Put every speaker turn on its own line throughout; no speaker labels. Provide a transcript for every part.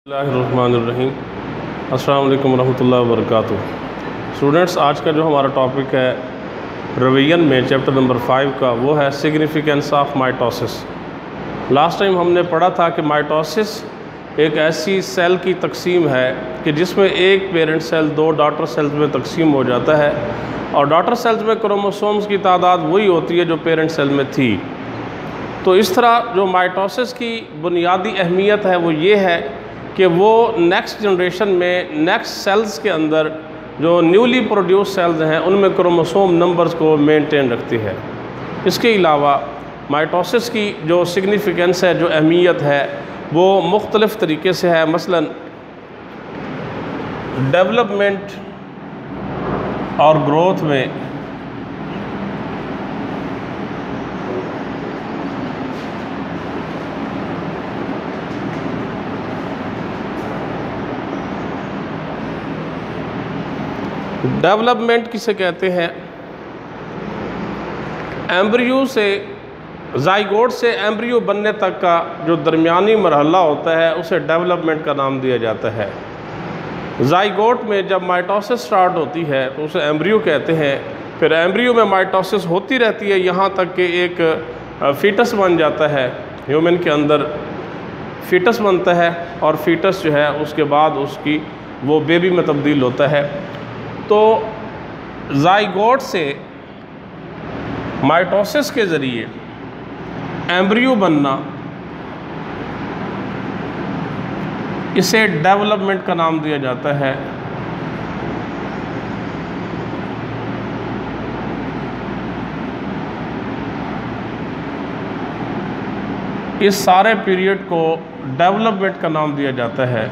बिस्मिल्लाहिर्रहमानिर्रहीम। अस्सलाम वालेकुम रहमतुल्लाहि व बरकातुहू। स्टूडेंट्स, आज का जो हमारा टॉपिक है रिवीजन में चैप्टर नंबर 5 का, वो है significance of mitosis. Last time हमने पढ़ा था कि माइटोसिस एक ऐसी सेल की तकसीम है कि जिसमें एक पेरेंट सेल दो डॉटर सेल्स में तकसीम हो जाता है और डॉटर सेल्स में क्रोमोसोम्स की तादाद वही होती है जो पेरेंट सेल में थी। तो इस तरह जो माइटोसिस की बुनियादी अहमियत है वो ये है कि वो नेक्स्ट जनरेशन में नेक्स्ट सेल्स के अंदर जो न्यूली प्रोड्यूस सेल्स हैं उनमें क्रोमोसोम नंबर्स को मेंटेन रखती है। इसके अलावा माइटोसिस की जो सिग्निफिकेंस है, जो अहमियत है, वो मुख्तलिफ़ तरीके से है। मसलन डेवलपमेंट और ग्रोथ में डेवलपमेंट किसे कहते हैं? एम्ब्रियो से, ज़ाइगोट से एम्ब्रियो बनने तक का जो दरमियानी मरहला होता है उसे डेवलपमेंट का नाम दिया जाता है। ज़ाइगोट में जब माइटोसिस स्टार्ट होती है तो उसे एम्ब्रियो कहते हैं। फिर एम्ब्रियो में माइटोसिस होती रहती है यहाँ तक कि एक फ़ीटस बन जाता है। ह्यूमन के अंदर फ़ीटस बनता है और फ़ीटस जो है उसके बाद उसकी वो बेबी में तब्दील होता है। तो ज़ाइगोट से माइटोसिस के ज़रिए एम्ब्रियो बनना, इसे डेवलपमेंट का नाम दिया जाता है। इस सारे पीरियड को डेवलपमेंट का नाम दिया जाता है।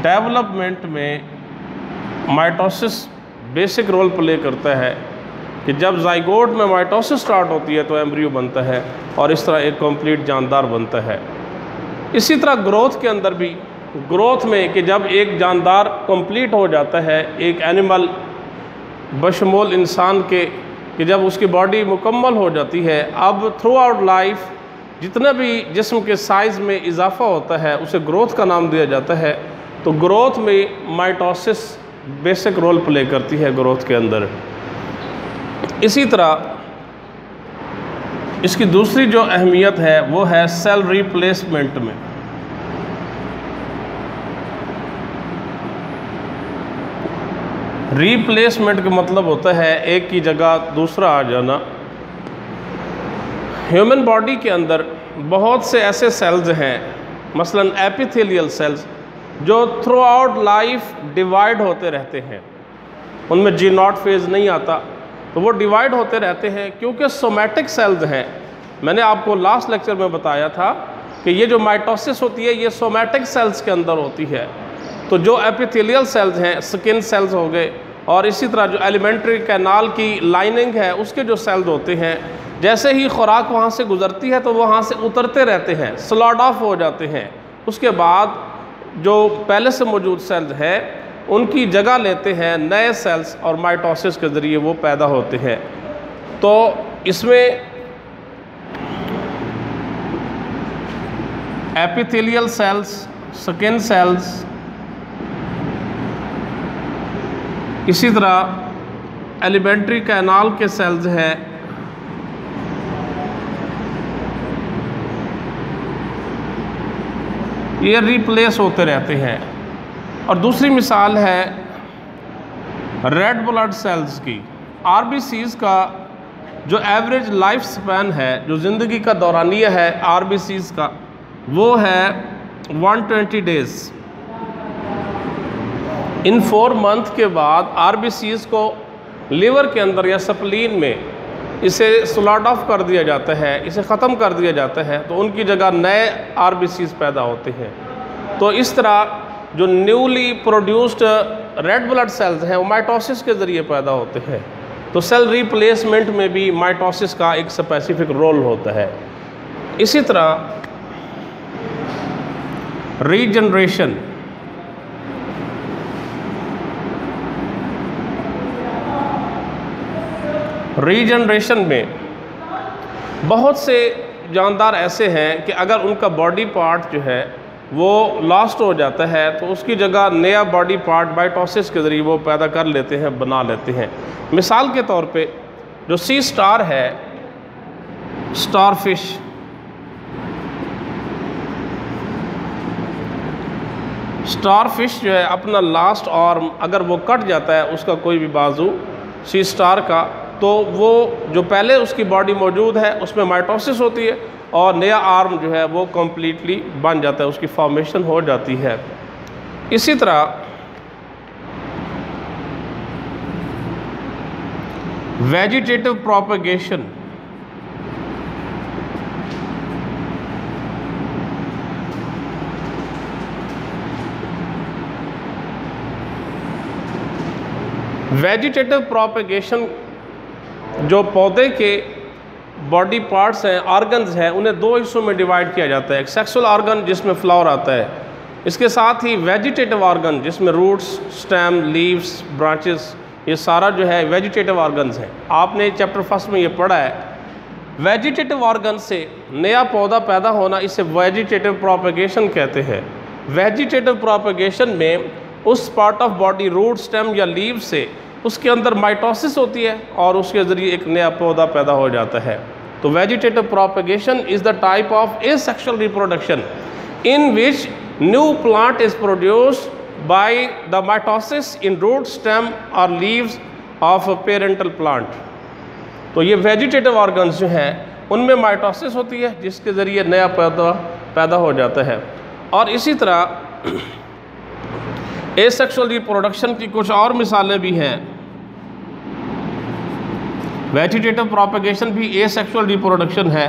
डेवलपमेंट में माइटोसिस बेसिक रोल प्ले करता है कि जब ज़ाइगोट में माइटोसिस स्टार्ट होती है तो एम्ब्रियो बनता है और इस तरह एक कंप्लीट जानदार बनता है। इसी तरह ग्रोथ के अंदर भी, ग्रोथ में कि जब एक जानदार कंप्लीट हो जाता है, एक एनिमल बशमूल इंसान के, कि जब उसकी बॉडी मुकम्मल हो जाती है, अब थ्रू आउट लाइफ जितना भी जिस्म के साइज़ में इजाफा होता है उसे ग्रोथ का नाम दिया जाता है। तो ग्रोथ में माइटोसिस बेसिक रोल प्ले करती है ग्रोथ के अंदर। इसी तरह इसकी दूसरी जो अहमियत है वो है सेल रिप्लेसमेंट में। रिप्लेसमेंट का मतलब होता है एक की जगह दूसरा आ जाना। ह्यूमन बॉडी के अंदर बहुत से ऐसे सेल्स हैं, मसलन एपिथेलियल सेल्स, जो थ्रू आउट लाइफ डिवाइड होते रहते हैं। उनमें जी नॉट फेज़ नहीं आता, तो वो डिवाइड होते रहते हैं क्योंकि सोमैटिक सेल्स हैं। मैंने आपको लास्ट लेक्चर में बताया था कि ये जो माइटोसिस होती है ये सोमैटिक सेल्स के अंदर होती है। तो जो एपिथेलियल सेल्स हैं, स्किन सेल्स हो गए, और इसी तरह जो एलिमेंट्री कैनाल की लाइनिंग है उसके जो सेल्स होते हैं, जैसे ही खुराक वहाँ से गुजरती है तो वहाँ से उतरते रहते हैं, स्लॉट ऑफ हो जाते हैं। उसके बाद जो पहले से मौजूद सेल्स हैं उनकी जगह लेते हैं नए सेल्स और माइटोसिस के ज़रिए वो पैदा होते हैं। तो इसमें एपिथेलियल सेल्स, स्किन सेल्स, इसी तरह एलिमेंट्री कैनाल के सेल्स हैं, ये रिप्लेस होते रहते हैं। और दूसरी मिसाल है रेड ब्लड सेल्स की। आरबीसीज का जो एवरेज लाइफ स्पैन है, जो ज़िंदगी का दौरानिया है आरबीसीज का, वो है 120 डेज़। इन 4 मंथ के बाद आरबीसीज को लीवर के अंदर या स्प्लीन में इसे स्लॉट ऑफ कर दिया जाता है, इसे ख़त्म कर दिया जाता है, तो उनकी जगह नए आरबीसीज पैदा होते हैं। तो इस तरह जो newly produced red blood cells हैं वो माइटोसिस के ज़रिए पैदा होते हैं। तो सेल रिप्लेसमेंट में भी माइटोसिस का एक स्पेसिफिक रोल होता है। इसी तरह रीजनरेशन, रीजनरेशन में बहुत से जानदार ऐसे हैं कि अगर उनका बॉडी पार्ट जो है वो लॉस्ट हो जाता है, तो उसकी जगह नया बॉडी पार्ट माइटोसिस के ज़रिए वो पैदा कर लेते हैं, बना लेते हैं। मिसाल के तौर पे जो सी स्टार है, स्टार फिश, स्टार फिश जो है अपना लास्ट आर्म अगर वो कट जाता है, उसका कोई भी बाजू सी स्टार का, तो वो जो पहले उसकी बॉडी मौजूद है उसमें माइटोसिस होती है और नया आर्म जो है वो कम्प्लीटली बन जाता है, उसकी फॉर्मेशन हो जाती है। इसी तरह वेजिटेटिव प्रोपेगेशन, वेजिटेटिव प्रोपेगेशन जो पौधे के बॉडी पार्ट्स हैं, ऑर्गन्स हैं, उन्हें दो हिस्सों में डिवाइड किया जाता है। एक सेक्सुअल ऑर्गन जिसमें फ्लावर आता है, इसके साथ ही वेजिटेटिव ऑर्गन जिसमें रूट्स, स्टेम, लीव्स, ब्रांचेस, ये सारा जो है वेजिटेटिव ऑर्गन्स हैं। आपने चैप्टर फर्स्ट में ये पढ़ा है। वेजिटेटिव ऑर्गन से नया पौधा पैदा होना, इसे वेजिटेटिव प्रोपेगेशन कहते हैं। वेजिटेटिव प्रोपेगेशन में उस part of body, root, stem या लीव से उसके अंदर माइटोसिस होती है और उसके ज़रिए एक नया पौधा पैदा हो जाता है। तो vegetative propagation is the type of asexual reproduction in which new plant is produced by the mitosis in root, stem और लीव्स ऑफ पेरेंटल प्लांट। तो ये वेजिटेटिव ऑर्गन्स जो हैं उनमें माइटोसिस होती है जिसके ज़रिए नया पौधा पैदा हो जाता है। और इसी तरह एसेक्सुअल रिप्रोडक्शन की कुछ और मिसालें भी हैं। वेजिटेटिव प्रोपेगेशन भी एसेक्सुअल रिप्रोडक्शन है।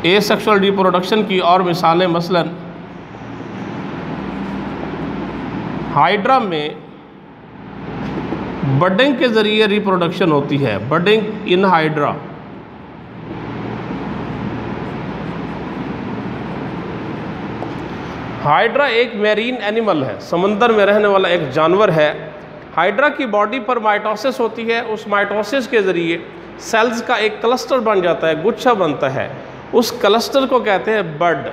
एसेक्सुअल रिप्रोडक्शन की और मिसालें मसलन हाइड्रा में बडिंग के ज़रिए रिप्रोडक्शन होती है, बडिंग इन हाइड्रा। हाइड्रा एक मैरीन एनिमल है, समंदर में रहने वाला एक जानवर है। हाइड्रा की बॉडी पर माइटोसिस होती है। उस माइटोसिस के ज़रिए सेल्स का एक क्लस्टर बन जाता है, गुच्छा बनता है। उस क्लस्टर को कहते हैं बड।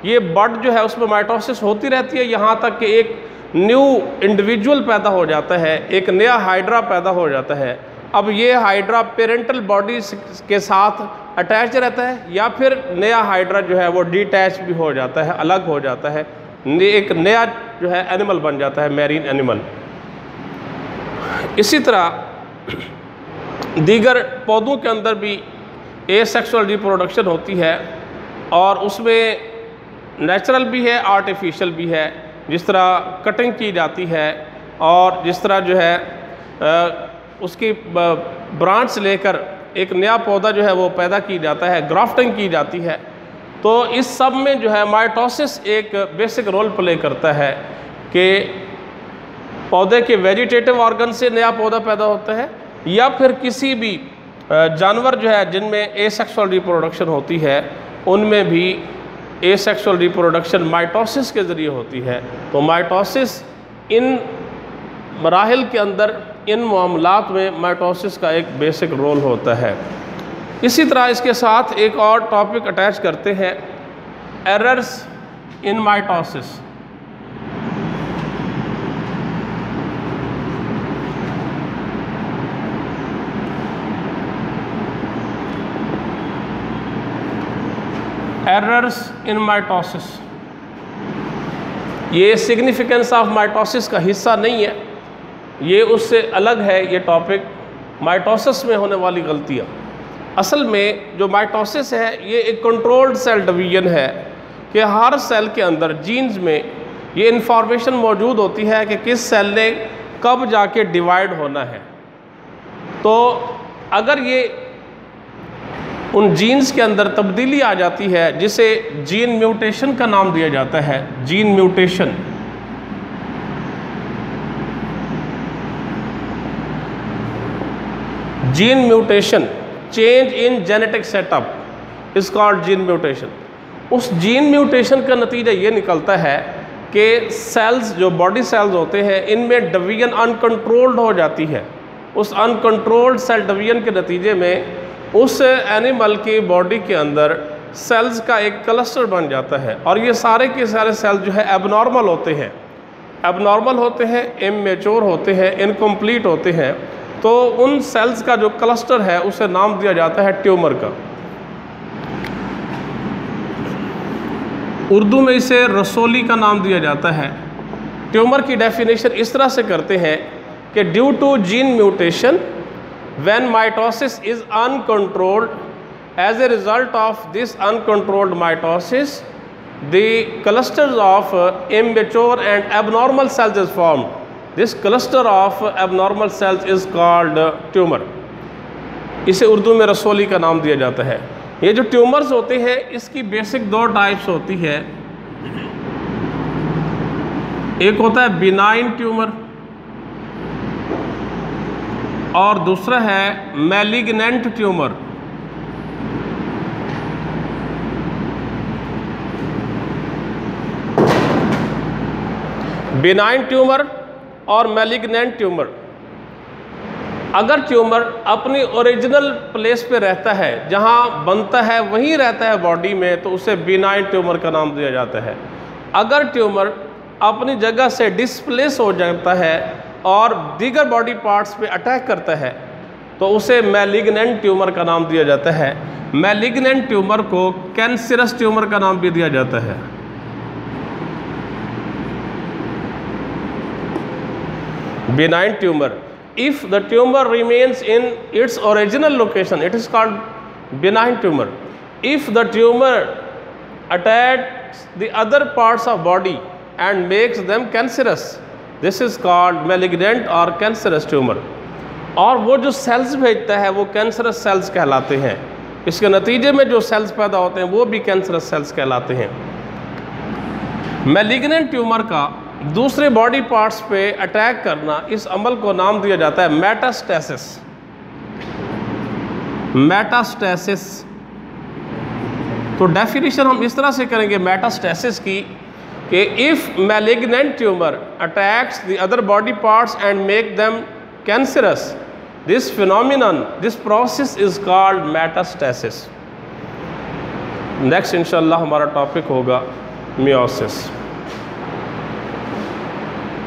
ये बड जो है उसमें माइटोसिस होती रहती है यहाँ तक कि एक न्यू इंडिविजुअल पैदा हो जाता है, एक नया हाइड्रा पैदा हो जाता है। अब ये हाइड्रा पेरेंटल बॉडी के साथ अटैच रहता है या फिर नया हाइड्रा जो है वो डिटैच भी हो जाता है, अलग हो जाता है, एक नया जो है एनिमल बन जाता है, मैरीन एनिमल। इसी तरह दीगर पौधों के अंदर भी एसेक्सुअल रिप्रोडक्शन होती है और उसमें नेचुरल भी है, आर्टिफिशियल भी है। जिस तरह कटिंग की जाती है और जिस तरह जो है उसकी ब्रांच लेकर एक नया पौधा जो है वो पैदा की जाता है, ग्राफ्टिंग की जाती है। तो इस सब में जो है माइटोसिस एक बेसिक रोल प्ले करता है कि पौधे के वेजिटेटिव ऑर्गन से नया पौधा पैदा होता है या फिर किसी भी जानवर जो है जिनमें एसेक्सुअल रिप्रोडक्शन होती है उनमें भी एसेक्सुअल रिप्रोडक्शन माइटोसिस के ज़रिए होती है। तो माइटोसिस इन मराहिल के अंदर, इन मामलात में माइटोसिस का एक बेसिक रोल होता है। इसी तरह इसके साथ एक और टॉपिक अटैच करते हैं, errors in mitosis. Errors in mitosis ये सिग्निफिकेंस ऑफ माइटोसिस का हिस्सा नहीं है, ये उससे अलग है। ये टॉपिक माइटोसिस में होने वाली गलतियाँ। असल में जो माइटोसिस है ये एक कंट्रोल्ड सेल डिवीजन है कि हर सेल के अंदर जीन्स में ये इन्फॉर्मेशन मौजूद होती है कि किस सेल ने कब जाके डिवाइड होना है। तो अगर ये उन जीन्स के अंदर तब्दीली आ जाती है जिसे जीन म्यूटेशन का नाम दिया जाता है, gene mutation. Gene mutation, change in genetic setup is called gene mutation. उस जीन म्यूटेशन का नतीजा ये निकलता है कि सेल्स, जो बॉडी सेल्स होते हैं, इनमें डिवीजन अनकंट्रोल्ड हो जाती है। उस अनकंट्रोल्ड सेल डिवीजन के नतीजे में उस एनिमल की बॉडी के अंदर सेल्स का एक क्लस्टर बन जाता है और ये सारे के सारे सेल जो है एबनॉर्मल होते हैं, एबनॉर्मल होते हैं, इमैच्योर होते हैं, इनकम्प्लीट होते हैं। तो उन सेल्स का जो क्लस्टर है उसे नाम दिया जाता है ट्यूमर का। उर्दू में इसे रसोली का नाम दिया जाता है। ट्यूमर की डेफिनेशन इस तरह से करते हैं कि due to gene mutation when mitosis is uncontrolled, as a result of this uncontrolled mitosis the clusters of immature and abnormal cells is formed. This cluster of abnormal cells is called tumour. इसे उर्दू में रसोली का नाम दिया जाता है। ये जो tumours होते हैं इसकी बेसिक दो टाइप्स होती है। एक होता है बिनाइन ट्यूमर और दूसरा है मैलिग्नेंट ट्यूमर। बिनाइन ट्यूमर और मैलिग्नेंट ट्यूमर, अगर ट्यूमर अपनी ओरिजिनल प्लेस पे रहता है, जहाँ बनता है वहीं रहता है बॉडी में, तो उसे बिनाइन ट्यूमर का नाम दिया जाता है। अगर ट्यूमर अपनी जगह से डिस्प्लेस हो जाता है और दीगर बॉडी पार्ट्स पे अटैक करता है तो उसे मैलिग्नेंट ट्यूमर का नाम दिया जाता है। मैलिग्नेंट ट्यूमर को कैंसरस ट्यूमर का नाम भी दिया जाता है। Benign tumor, if the tumor remains in its original location, it is called benign tumor. If the tumor attacks the other parts of body and makes them cancerous, this is called malignant or cancerous tumor. और वो जो sales भेजता है वो cancerous cells कहलाते हैं। इसके नतीजे में जो सेल्स पैदा होते हैं वो भी कैंसरस सेल्स कहलाते हैं। मैलिग्नेंट ट्यूमर का दूसरे बॉडी पार्ट्स पे अटैक करना, इस अमल को नाम दिया जाता है मेटास्टेसिस। मेटास्टेसिस। तो डेफिनेशन हम इस तरह से करेंगे मेटास्टेसिस की कि if malignant tumour attacks the other body parts and make them cancerous, this phenomenon, this process is called metastasis. Next इंशाल्लाह हमारा टॉपिक होगा मियोसिस।